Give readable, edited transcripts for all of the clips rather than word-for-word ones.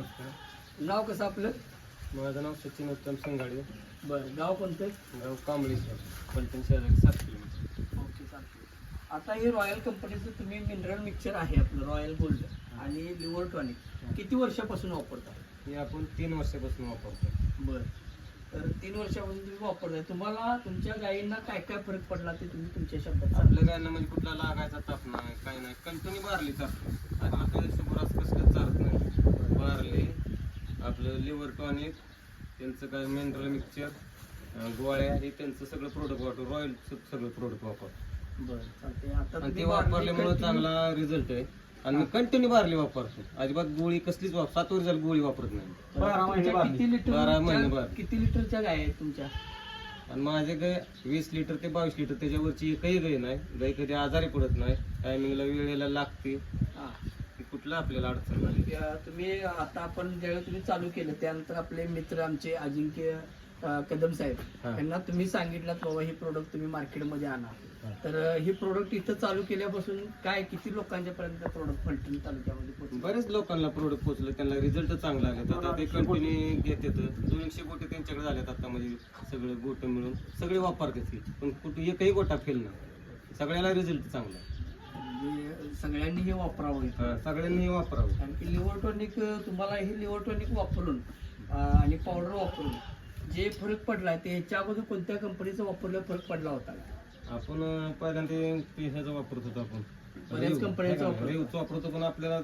नमस्कार. नाव कसं आपलं? माझं नाव सचिन उत्तम संघाडे. बरं, गाव कोणतं? गाव कांबळेश्वर, पलटण शेजारी 7 किलोमीटर. ओके, चालतं. आता हे रॉयल कंपनीचं तुम्ही मिनरल मिक्सचर आहे आपलं रॉयल गोल्ड आणि लिव्हर टॉनिक किती वर्षापासून वापरता? हे आपण 3 वर्षापासून वापरतो. बरं, तर 3 वर्षापासून तुम्ही वापरताय. तुम्हाला तुमच्या गायींना काय काय फरक पडला ते तुम्ही तुमच्या शब्दात सांगा. आपल्या गायना म्हणजे कुठला लागायचा ताप नाही, काय नाही. कंटिन्यू बारली चालतो. आता शुभराज कसलं चालत नाही. बारले आपलं लिव्हर टॉनिक, त्यांचं काय मिनरल मिक्सचर, गोळ्या, हे त्यांचं सगळं प्रोडक्ट वापरतो. रॉयल सगळं प्रोडक्ट वापरतो. बरं, चालतंय. आता आणि ते तुम्ही वापरल्यामुळे continue- चांगला रिझल्ट आहे. आणि मी कंटिन्यू बारली वापरतो. अजिबात गोळी कसलीच 7 वर्षाला गोळी वापरत नाही. तुमच्या किती 12 महिने लिटर बारली. किती लिटरच्या गाय आहेत तुमच्या? आणि माझे गाय 20 लिटर ते 22 लिटर, त्याच्यावरची एकही गाय नाही. गाय कधी आजारी पडत नाही. टायमिंगला वेळेला लागते. हां, की कुठलं आपल्याला अडचण नाही. तुम्ही आता आपण ज्यावेळी तुम्ही चालू केलं त्यानंतर आपले मित्र आमचे अजिंक्य कदम साहेब हा. यांना तुम्ही सांगितलं बाबा हे प्रोडक्ट तुम्ही मार्केटमध्ये आणा. हा. तर हे प्रोडक्ट इथं चालू केल्यापासून काय किती लोकांच्या पर्यंत प्रोडक्ट फलटण तालुक्यामध्ये पोहोचले? बरेच लोकांना प्रोडक्ट पोहोचलं, त्यांना रिझल्ट चांगला आले. आता ते कंटिन्यू घेतात. 200 गोटे त्यांच्याकडे झालेत आता, म्हणजे सगळे गोटे मिळून सगळे वापरतात. पण कुठे एकही गोटा फेल नाही. सगळ्याला रिझल्ट चांगला आहे. म्हणजे सगळ्यांनी हे वापरावं इथं. सगळ्यांनी हे वापरावं. कारण की लिव्हर टॉनिक तुम्हाला हे लिव्हर टॉनिक वापरून आणि पावडर वापरून जे फरक पडला ते ह्याच्या अगोदर कोणत्या कंपनीचा वापरल्यावर फरक पडला होता? आपण पहिल्यांदा ते ह्याचा वापरत होतो. आपण बऱ्याच कंपन्यांचा वापरतो. रेवचा वापरतो, पण आपल्याला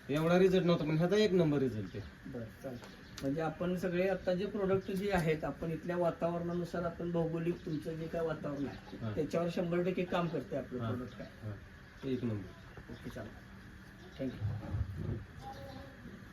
एवढा रिझल्ट नव्हता. पण ह्याचा 1 नंबर रिझल्ट आहे. बरं, चालतं. म्हणजे आपण सगळे आता जे प्रोडक्ट जे आहेत आपण इथल्या वातावरणानुसार आपण भौगोलिक तुमचं जे काय वातावरण आहे हा. त्याच्यावर 100% काम करते आपलं हा. प्रोडक्ट काय. हा. 1 नंबर. ओके, चालेल. थँक्यू.